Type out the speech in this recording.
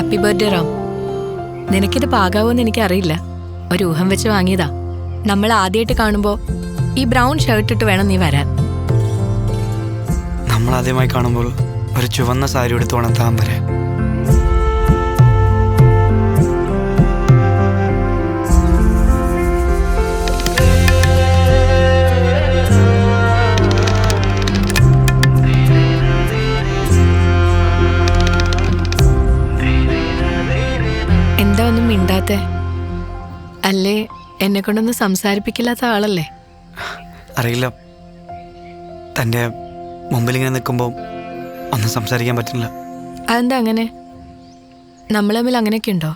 Happy birthday Ram. നിനക്കിത് പാകാവോന്ന് എനിക്കറിയില്ല. ഒരു ഊഹം വെച്ച് വാങ്ങിയതാ. നമ്മൾ ആദ്യമായിട്ട് കാണുമ്പോൾ ഈ ബ്രൗൺ ഷർട്ട് ഇട്ട് വേണം നീ വരാൻ. നമ്മൾ ആദ്യമായി കാണുമ്പോൾ ഒരു ചുവന്ന സാരി എടുത്ത് വേണം താൻ വരാൻ. എന്താ ഒന്നും മിണ്ടാത്തെ? അല്ലേ എന്നെ കൊണ്ടൊന്നും സംസാരിപ്പിക്കില്ലാത്ത ആളല്ലേ? അറിയില്ല, തൻ്റെ മുമ്പിലിങ്ങനെ നിൽക്കുമ്പോൾ ഒന്നും സംസാരിക്കാൻ പറ്റില്ല. അതെന്താ അങ്ങനെ? നമ്മൾ തമ്മിൽ അങ്ങനെയൊക്കെ ഉണ്ടോ?